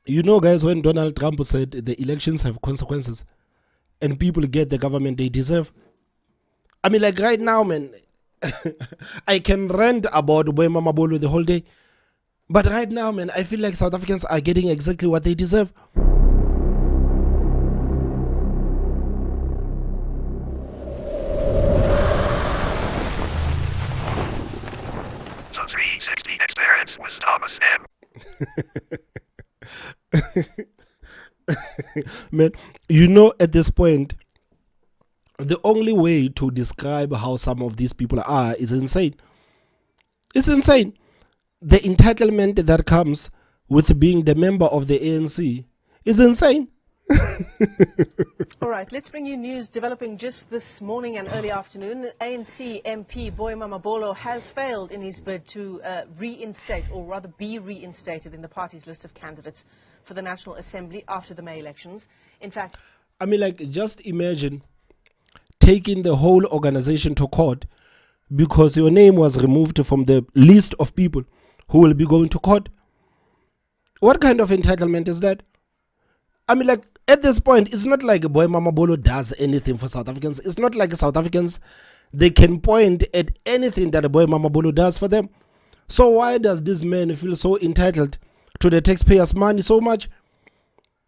You know, guys, when Donald Trump said the elections have consequences and people get the government they deserve. I mean, like right now, man, I can rant about Boema Mabolo the whole day. But right now, man, I feel like South Africans are getting exactly what they deserve. The 360 experience with Thomas M. Man, you know, at this point, the only way to describe how some of these people are is insane. It's insane. The entitlement that comes with being the member of the ANC is insane. All right, let's bring you news developing just this morning and early afternoon. ANC MP Boema Mabolo has failed in his bid to reinstate, or rather be reinstated in the party's list of candidates for the National Assembly after the May elections. In fact, I mean, like, just imagine taking the whole organization to court because your name was removed from the list of people who will be going to court. What kind of entitlement is that? I mean, like, at this point, it's not like Boema Mabolo does anything for South Africans. It's not like South Africans, they can point at anything that Boema Mabolo does for them. So why does this man feel so entitled to the taxpayers' money so much?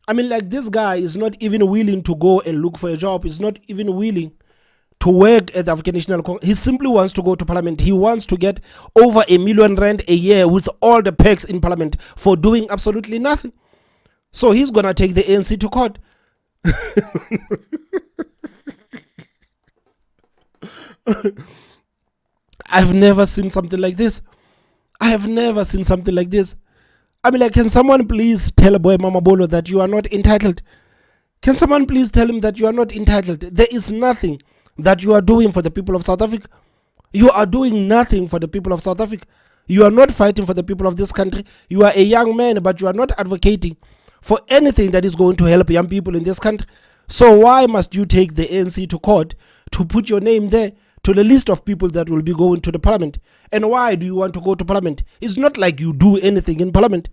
I mean, like, this guy is not even willing to go and look for a job. He's not even willing to work at the African National Congress. He simply wants to go to parliament. He wants to get over R1 million a year with all the perks in parliament for doing absolutely nothing. So he's going to take the ANC to court. I've never seen something like this. I have never seen something like this. I mean, like, can someone please tell Boema Mabolo that you are not entitled? Can someone please tell him that you are not entitled? There is nothing that you are doing for the people of South Africa. You are doing nothing for the people of South Africa. You are not fighting for the people of this country. You are a young man, but you are not advocating for anything that is going to help young people in this country. So why must you take the ANC to court to put your name there to the list of people that will be going to the parliament? And why do you want to go to parliament? It's not like you do anything in parliament.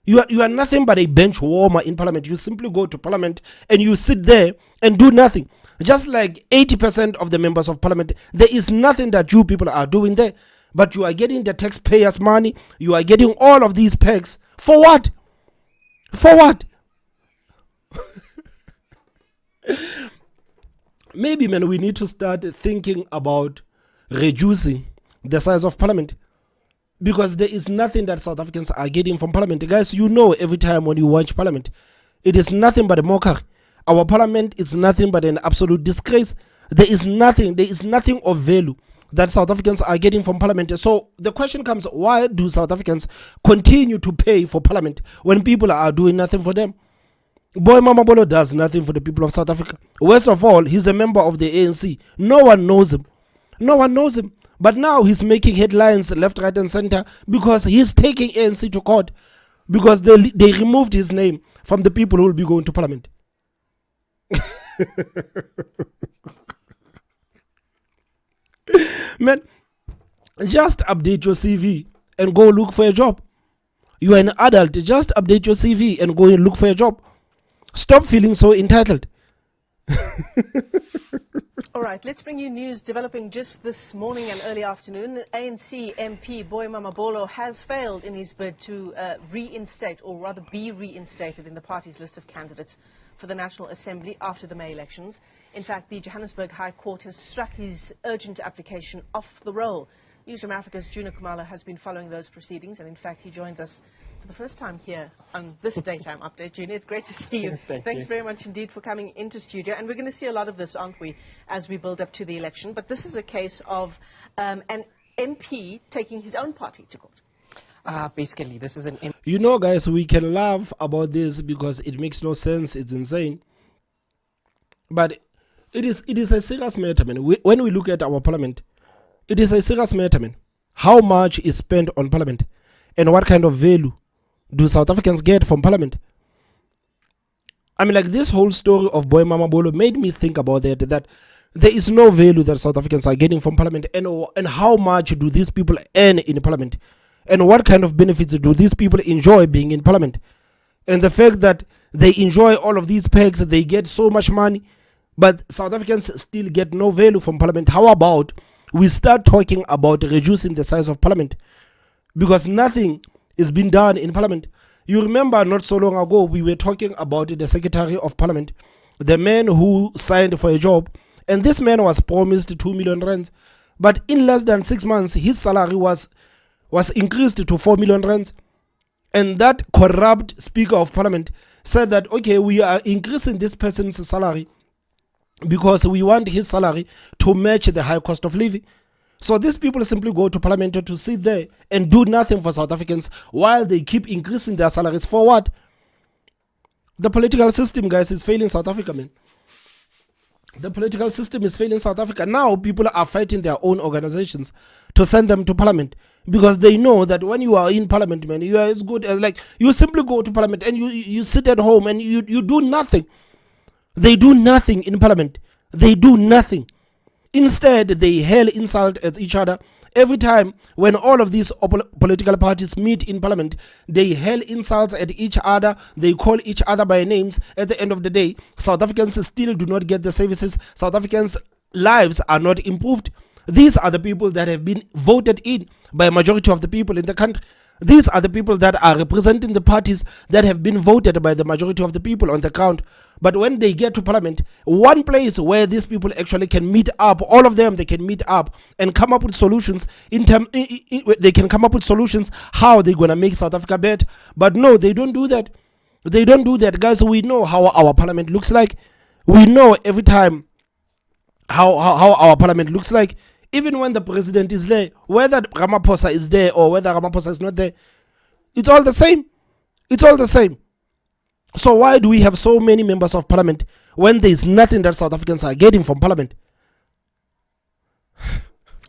You are nothing but a bench warmer in parliament. You simply go to parliament and you sit there and do nothing. Just like 80% of the members of parliament, there is nothing that you people are doing there. But you are getting the taxpayers' money. You are getting all of these perks. For what? For what? Maybe, man, we need to start thinking about reducing the size of parliament. Because there is nothing that South Africans are getting from parliament. Guys, you know, every time when you watch parliament, it is nothing but a mockery. Our parliament is nothing but an absolute disgrace. There is nothing of value that South Africans are getting from parliament. So the question comes, why do South Africans continue to pay for parliament when people are doing nothing for them? Boema Mabolo does nothing for the people of South Africa. Worst of all, he's a member of the ANC. No one knows him. No one knows him. But now he's making headlines left, right, and center because he's taking ANC to court because they removed his name from the people who will be going to parliament. Man, just update your CV and go look for a job. You are an adult. Just update your CV and go and look for a job. Stop feeling so entitled. all right, let's bring you news developing just this morning and early afternoon. ANC MP Boema Mabolo has failed in his bid to reinstate, or rather be reinstated in the party's list of candidates for the National Assembly after the May elections. In fact, the Johannesburg High Court has struck his urgent application off the roll. Newsroom Africa's Junior Kumalo has been following those proceedings, and in fact he joins us for the first time here on this daytime update. Junior, it's great to see you. Thanks very much indeed for coming into studio, and we're going to see a lot of this, aren't we, as we build up to the election. But this is a case of an MP taking his own party to court. Basically, this is an... You know, guys, we can laugh about this because it makes no sense. It's insane. But it is a serious matter, man. When we look at our parliament, it is a serious matter, man. How much is spent on parliament? And what kind of value do South Africans get from parliament? I mean, like, this whole story of Boema Mabolo made me think about that there is no value that South Africans are getting from parliament. And how much do these people earn in parliament? And what kind of benefits do these people enjoy being in parliament? And the fact that they enjoy all of these perks, they get so much money, but South Africans still get no value from Parliament. How about we start talking about reducing the size of Parliament? Because nothing is being done in Parliament. You remember not so long ago, we were talking about the Secretary of Parliament, the man who signed for a job, and this man was promised 2 million rands. But in less than 6 months, his salary was increased to 4 million rands. And that corrupt Speaker of Parliament said that, okay, we are increasing this person's salary because we want his salary to match the high cost of living. So these people simply go to Parliament to sit there and do nothing for South Africans while they keep increasing their salaries. For what? The political system, guys, is failing South Africa, man. The political system is failing South Africa. Now people are fighting their own organizations to send them to Parliament because they know that when you are in Parliament, man, you are as good as, like, you simply go to Parliament and you sit at home and you do nothing. They do nothing in Parliament. They do nothing. Instead, they hurl insult at each other. Every time when all of these political parties meet in Parliament, they hurl insults at each other. They call each other by names. At the end of the day, South Africans still do not get the services. South Africans' lives are not improved. These are the people that have been voted in by a majority of the people in the country. These are the people that are representing the parties that have been voted by the majority of the people on the ground. But when they get to Parliament, one place where these people actually can meet up, all of them, they can meet up and come up with solutions. They can come up with solutions how they're going to make South Africa better. But no, they don't do that. They don't do that, guys. We know how our Parliament looks like. We know every time how our Parliament looks like. Even when the president is there, whether Ramaphosa is there or whether Ramaphosa is not there, it's all the same. It's all the same. So why do we have so many members of Parliament when there is nothing that South Africans are getting from Parliament?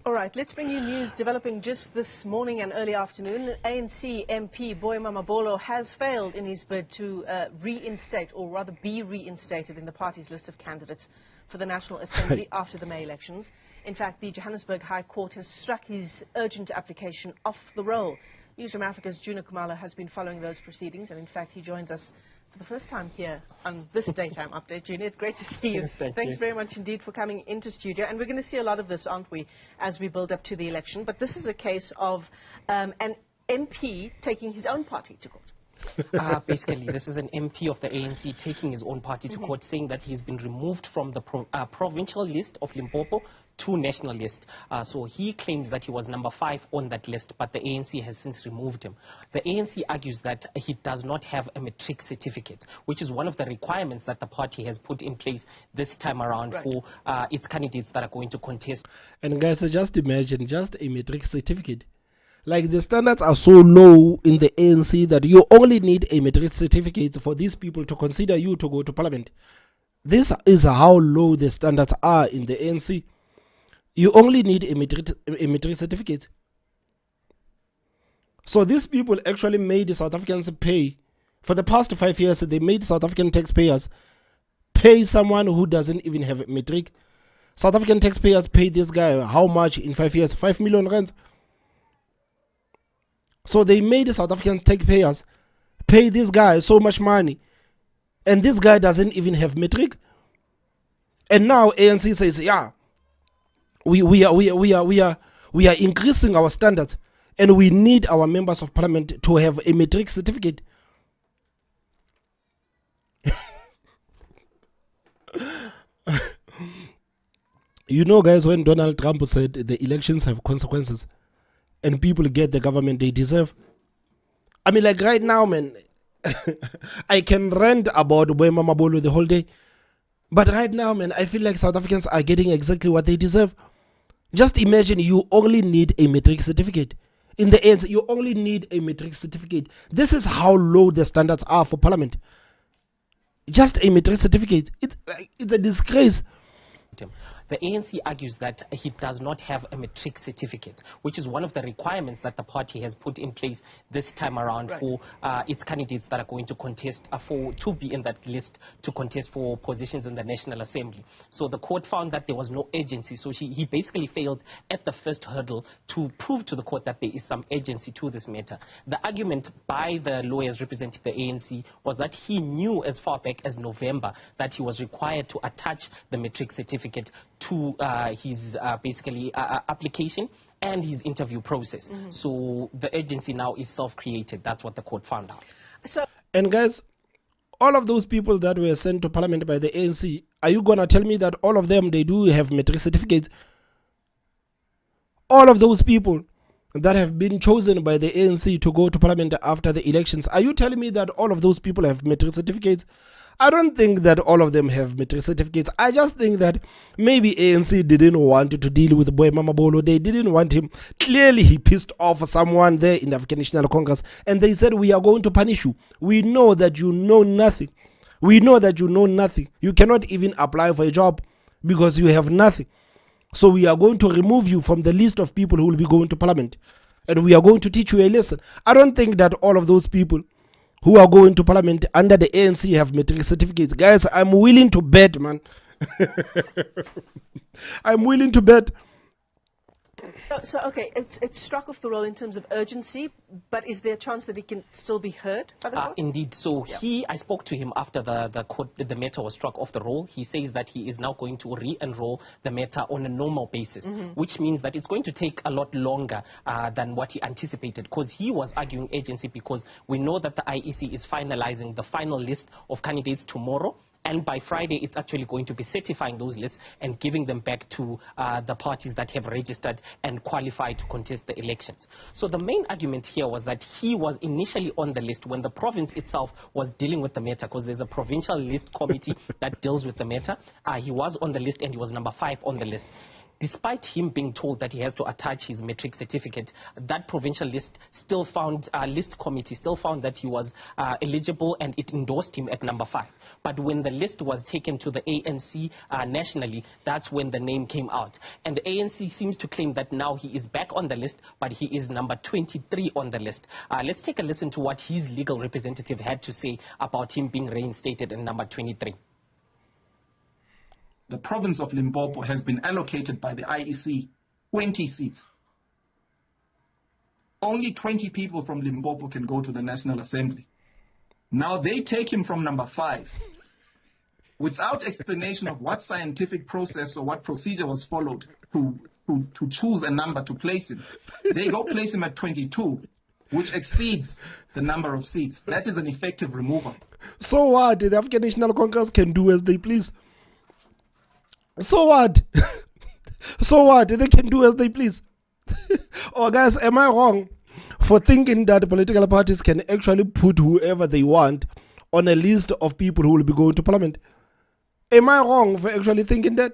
All right, let's bring you news developing just this morning and early afternoon. ANC MP Boy Mamabolo has failed in his bid to reinstate, or rather be reinstated in the party's list of candidates for the National Assembly after the May elections. In fact, the Johannesburg High Court has struck his urgent application off the roll. Newsroom Africa's Juna Kumalo has been following those proceedings, and in fact he joins us for the first time here on this daytime update. Juna, it's great to see you. Thanks very much indeed for coming into studio. And we're going to see a lot of this, aren't we, as we build up to the election. But this is a case of an MP taking his own party to court. Basically, this is an MP of the ANC taking his own party to court, saying that he's been removed from the provincial list of Limpopo to national list. So he claims that he was number 5 on that list, but the ANC has since removed him. The ANC argues that he does not have a matric certificate, which is one of the requirements that the party has put in place this time around for its candidates that are going to contest. And guys, just imagine just a matric certificate. Like, the standards are so low in the ANC that you only need a matric certificate for these people to consider you to go to Parliament. This is how low the standards are in the ANC. You only need a matric certificate. So these people actually made the South Africans pay. For the past 5 years, they made South African taxpayers pay someone who doesn't even have a matric. South African taxpayers pay this guy how much in 5 years? 5 million rands. So they made the South African taxpayers pay this guy so much money, and this guy doesn't even have matric. And now ANC says, yeah, we are increasing our standards, and we need our members of Parliament to have a matric certificate. You know, guys, when Donald Trump said the elections have consequences and people get the government they deserve. I mean, like, right now, man, I can rant about Boy Mamabolo the whole day. But right now, man, I feel like South Africans are getting exactly what they deserve. Just imagine you only need a matric certificate. In the end, you only need a matric certificate. This is how low the standards are for Parliament. Just a matric certificate. It's a disgrace. The ANC argues that he does not have a matric certificate, which is one of the requirements that the party has put in place this time around for its candidates that are going to contest to be in that list to contest for positions in the National Assembly. So the court found that there was no agency. So he basically failed at the first hurdle to prove to the court that there is some agency to this matter. The argument by the lawyers representing the ANC was that he knew as far back as November that he was required to attach the matric certificate to his application and his interview process. So the agency now is self-created. That's what the court found out. And guys, all of those people that were sent to parliament by the ANC, are you going to tell me that all of them, they do have matric certificates? All of those people that have been chosen by the ANC to go to parliament after the elections, are you telling me that all of those people have matric certificates? I don't think that all of them have matric certificates. I just think that maybe ANC didn't want to deal with Boy Mamabolo. They didn't want him. Clearly, he pissed off someone there in the African National Congress, and they said, we are going to punish you. We know that you know nothing. We know that you know nothing. You cannot even apply for a job because you have nothing. So we are going to remove you from the list of people who will be going to parliament, and we are going to teach you a lesson. I don't think that all of those people who are going to parliament under the ANC have matric certificates. Guys, I'm willing to bet, man. I'm willing to bet. So okay, it's struck off the roll in terms of urgency, but is there a chance that it can still be heard by the court? Indeed. So I spoke to him after the matter was struck off the roll. He says that he is now going to re-enroll the matter on a normal basis, which means that it's going to take a lot longer than what he anticipated, because he was arguing agency because we know that the IEC is finalizing the final list of candidates tomorrow. And by Friday, it's actually going to be certifying those lists and giving them back to the parties that have registered and qualified to contest the elections. So the main argument here was that he was initially on the list when the province itself was dealing with the matter, because there's a provincial list committee that deals with the matter. He was on the list and he was number 5 on the list. Despite him being told that he has to attach his matric certificate, that provincial list still found, list committee still found that he was eligible, and it endorsed him at number 5. But when the list was taken to the ANC nationally, that's when the name came out. And the ANC seems to claim that now he is back on the list, but he is number 23 on the list. Let's take a listen to what his legal representative had to say about him being reinstated in number 23. The province of Limpopo has been allocated by the IEC 20 seats. Only 20 people from Limpopo can go to the National Assembly. Now they take him from number 5 without explanation of what scientific process or what procedure was followed to choose a number to place him. They go place him at 22, which exceeds the number of seats. That is an effective removal. So what? The African National Congress can do as they please. So what? So what? They can do as they please. Oh, guys, am I wrong for thinking that political parties can actually put whoever they want on a list of people who will be going to parliament? Am I wrong for actually thinking that?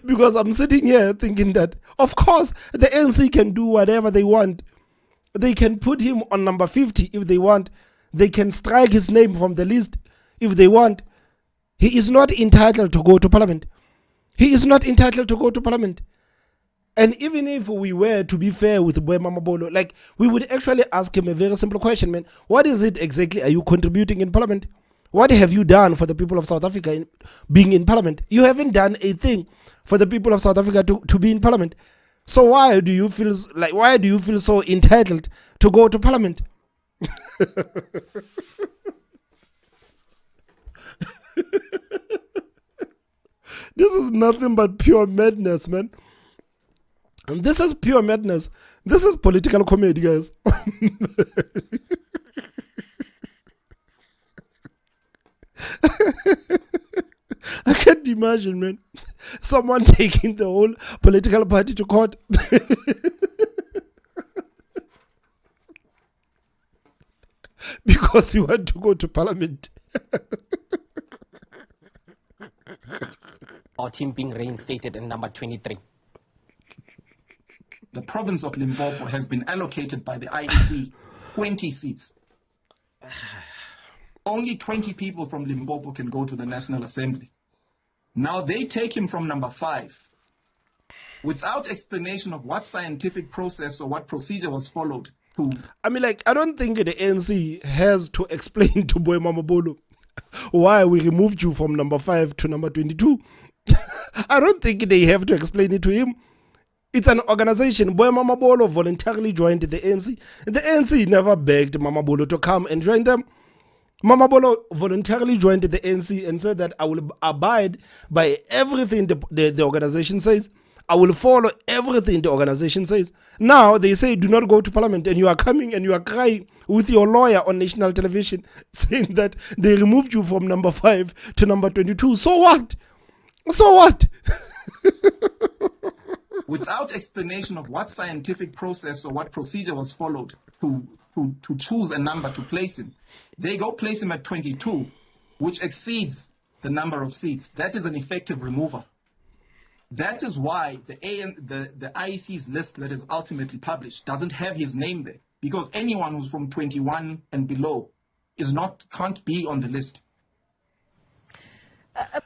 Because I'm sitting here thinking that, of course, the ANC can do whatever they want. They can put him on number 50 if they want. They can strike his name from the list if they want. He is not entitled to go to parliament. He is not entitled to go to parliament. And even if we were to be fair with Boy Mamabolo, like, we would actually ask him a very simple question, man. What is it exactly are you contributing in parliament? What have you done for the people of South Africa being in parliament? You haven't done a thing for the people of South Africa to be in parliament. So why do you feel so entitled to go to parliament? This is nothing but pure madness, man. And this is pure madness. This is political comedy, guys. I can't imagine, man. Someone taking the whole political party to court. Because you want to go to parliament. About him being reinstated in number 23. The province of Limpopo has been allocated by the IEC 20 seats. Only 20 people from Limpopo can go to the National Assembly. Now they take him from number 5 without explanation of what scientific process or what procedure was followed to. I mean, like, I don't think the ANC has to explain to Boy Mama Bolo why we removed you from number 5 to number 22. I don't think they have to explain it to him. It's an organization. Boy Mama Bolo voluntarily joined the ANC. The ANC never begged Mama Bolo to come and join them. Mama Bolo voluntarily joined the ANC and said that I will abide by everything the organization says. I will follow everything the organization says. Now they say do not go to parliament, and you are coming and you are crying with your lawyer on national television saying that they removed you from number 5 to number 22. So what? So what? Without explanation of what scientific process or what procedure was followed to choose a number to place him, they go place him at 22, which exceeds the number of seats. That is an effective removal. That is why the IEC's list that is ultimately published doesn't have his name there, because anyone who's from 21 and below can't be on the list. A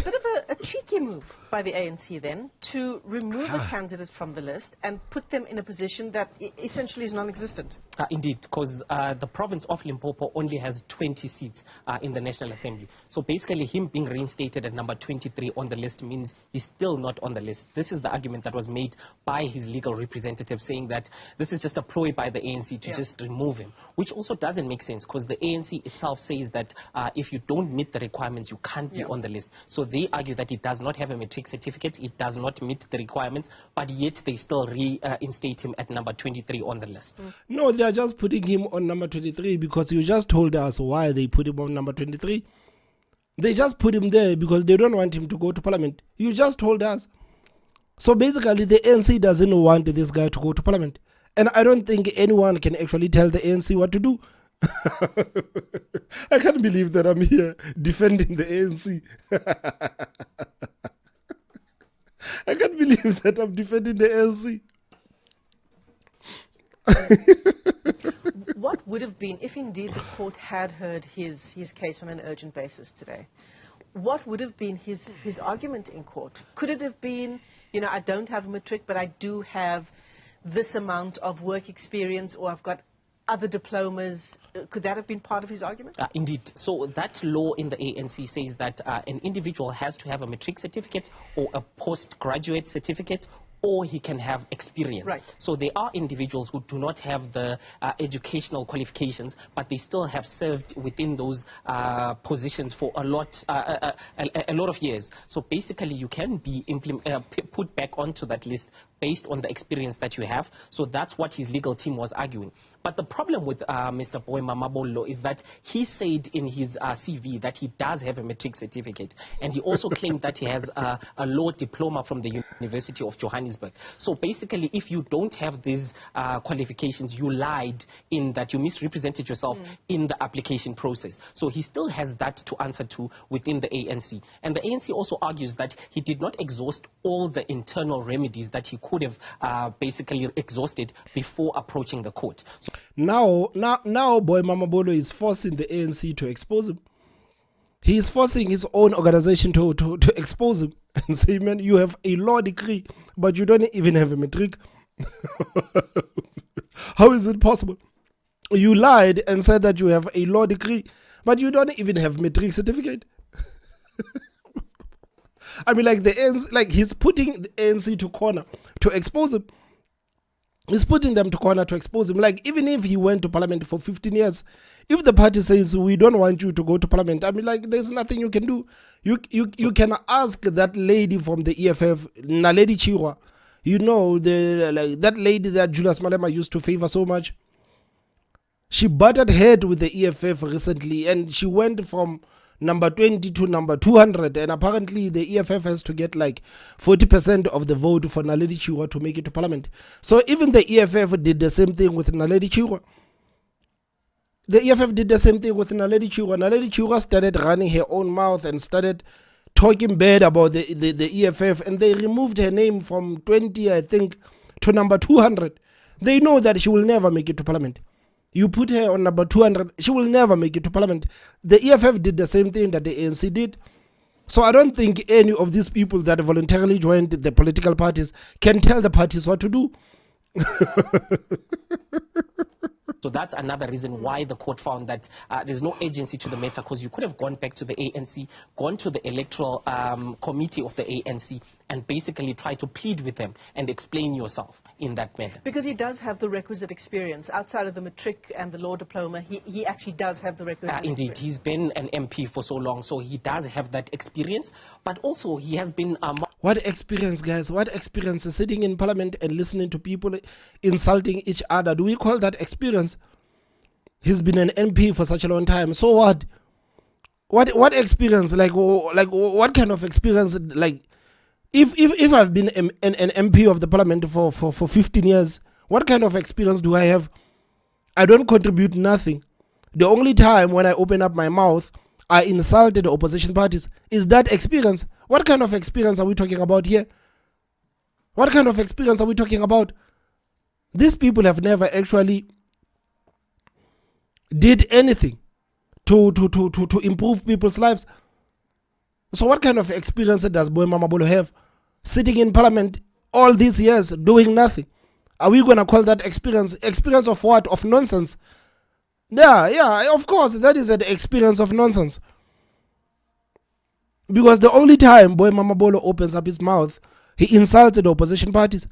bit of a cheeky move by the ANC then to remove a candidate from the list and put them in a position that essentially is non-existent. Indeed, because the province of Limpopo only has 20 seats in the National Assembly. So basically him being reinstated at number 23 on the list means he's still not on the list. This is the argument that was made by his legal representative, saying that this is just a ploy by the ANC to just remove him, which also doesn't make sense because the ANC itself says that if you don't meet the requirements, you can't be on the list. So they argue that it does not have a matric certificate, it does not meet the requirements, but yet they still reinstate him at number 23 on the list. No, they are just putting him on number 23 because you just told us why they put him on number 23. They just put him there because they don't want him to go to parliament. You just told us. So basically the ANC doesn't want this guy to go to parliament. And I don't think anyone can actually tell the ANC what to do. I can't believe that I'm here defending the ANC. I can't believe that I'm defending the ANC. What would have been, if indeed the court had heard his case on an urgent basis today, what would have been his argument in court? Could it have been, you know, I don't have a matric, but I do have this amount of work experience, or I've got other diplomas? Could that have been part of his argument? Indeed. So that law in the ANC says that an individual has to have a matric certificate or a postgraduate certificate, or he can have experience. Right. So there are individuals who do not have the educational qualifications, but they still have served within those positions for a lot of years. So basically you can be put back onto that list based on the experience that you have. So that's what his legal team was arguing. But the problem with Mr. Boy Mamabolo is that he said in his CV that he does have a matric certificate, and he also claimed that he has a law diploma from the University of Johannesburg. So basically, if you don't have these qualifications, you lied in that you misrepresented yourself in the application process. So he still has that to answer to within the ANC. And the ANC also argues that he did not exhaust all the internal remedies that he could have basically exhausted before approaching the court. So Now, Boy Mamabolo is forcing the ANC to expose him. He is forcing his own organization to expose him and say, man, you have a law degree, but you don't even have a matric. How is it possible? You lied and said that you have a law degree, but you don't even have matric certificate. I mean, like the ANC, like he's putting the ANC to corner to expose him. He's putting them to corner to expose him. Like, even if he went to parliament for 15 years, if the party says, we don't want you to go to parliament, I mean, like, there's nothing you can do. You can ask that lady from the EFF, Naledi Chirwa, you know, that lady that Julius Malema used to favor so much. She butted head with the EFF recently, and she went from number 20 to number 200, and apparently the EFF has to get like 40% of the vote for Naledi Chirwa to make it to parliament. So even the EFF did the same thing with Naledi Chirwa. The EFF did the same thing with Naledi Chirwa. Naledi Chirwa started running her own mouth and started talking bad about the EFF, and they removed her name from 20, I think, to number 200. They know that she will never make it to parliament. You put her on number 200, she will never make it to parliament. The EFF did the same thing that the ANC did. So I don't think any of these people that voluntarily joined the political parties can tell the parties what to do. So that's another reason why the court found that there's no agency to the matter, because you could have gone back to the ANC, gone to the electoral committee of the ANC, and basically try to plead with them and explain yourself in that manner. Because he does have the requisite experience. Outside of the matric and the law diploma, he actually does have the requisite Indeed, experience. he's been an MP for so long, so he does have that experience, but also he has been... What experience, guys? What experience? Sitting in parliament and listening to people insulting each other. Do we call that experience? He's been an MP for such a long time. So what? What experience? Like what kind of experience? Like, if I've been an MP of the parliament for 15 years, what kind of experience do I have? I don't contribute nothing. The only time when I open up my mouth, I insulted the opposition parties. Is that experience? What kind of experience are we talking about here? What kind of experience are we talking about? These people have never actually did anything to improve people's lives. So what kind of experience does Boy Mamabolo have? Sitting in parliament all these years doing nothing. Are we going to call that experience? Experience of what? Of nonsense. Yeah, of course, that is an experience of nonsense. Because the only time Boy Mamabolo opens up his mouth, he insulted the opposition parties.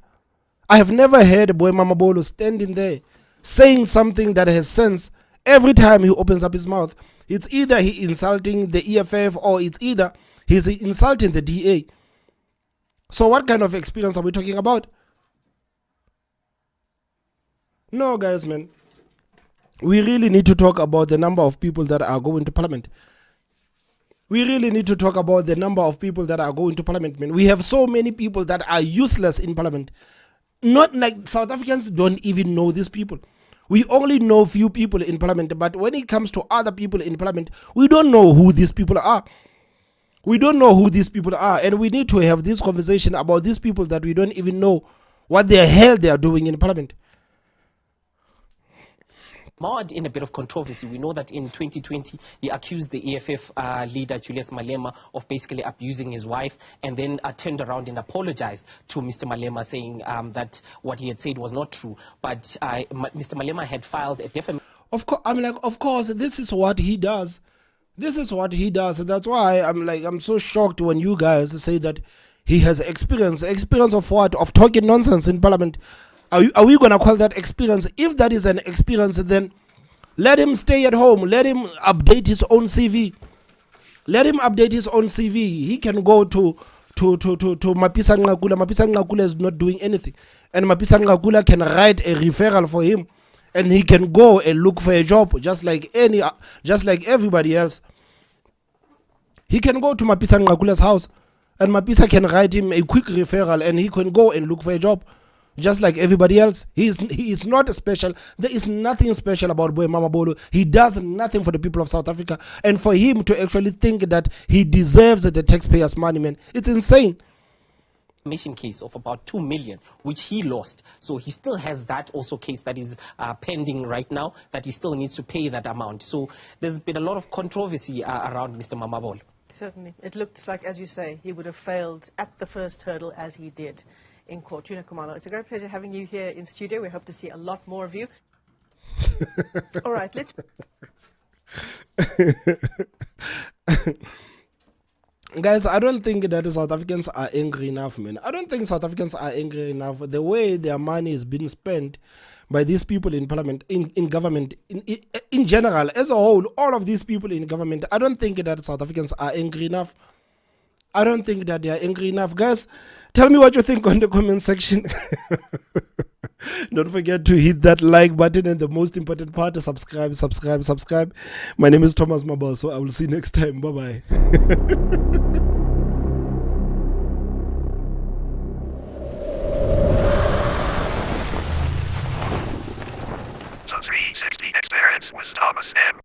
I have never heard Boy Mamabolo standing there saying something that has sense. Every time he opens up his mouth, it's either he insulting the EFF or it's either he's insulting the DA. So what kind of experience are we talking about? No, guys, man. We really need to talk about the number of people that are going to parliament. We really need to talk about the number of people that are going to parliament, man. We have so many people that are useless in parliament. Not like South Africans don't even know these people. We only know few people in parliament, but when it comes to other people in parliament, we don't know who these people are. We don't know who these people are, and we need to have this conversation about these people that we don't even know what the hell they are doing in parliament. Marred in a bit of controversy. We know that in 2020, he accused the EFF leader, Julius Malema, of basically abusing his wife, and then turned around and apologized to Mr. Malema, saying that what he had said was not true. But Mr. Malema had filed a defamation. Of course, this is what he does. This is what he does. That's why I'm so shocked when you guys say that he has experience. Experience of what? Of talking nonsense in parliament. Are we going to call that experience? If that is an experience, then let him stay at home. Let him update his own CV. Let him update his own CV. He can go to Mapisa Ngakula. Mapisa Ngakula is not doing anything. And Mapisa Ngakula can write a referral for him. And he can go and look for a job just like everybody else. He can go to Mapisa Ngakula's house. And Mapisa can write him a quick referral. And he can go and look for a job. Just like everybody else. He is not special. There is nothing special about Boy Mamabolo. He does nothing for the people of South Africa. And for him to actually think that he deserves the taxpayers' money, man, it's insane. Case of about 2 million, which he lost. So he still has that also case that is pending right now, that he still needs to pay that amount. So there's been a lot of controversy around Mr. Mamabolo. Certainly. It looks like, as you say, he would have failed at the first hurdle as he did in court. Tuna Kumalo, it's a great pleasure having you here in studio. We hope to see a lot more of you. All right, let's... Guys, I don't think that South Africans are angry enough, man. I don't think South Africans are angry enough. The way their money is being spent by these people in parliament, in government, in general, as a whole, all of these people in government, I don't think that South Africans are angry enough. I don't think that they are angry enough. Guys, tell me what you think on the comment section. Don't forget to hit that like button, and the most important part is subscribe. My name is Thomas Mabal, so I will see you next time. Bye-bye. The 360 experience with Thomas M.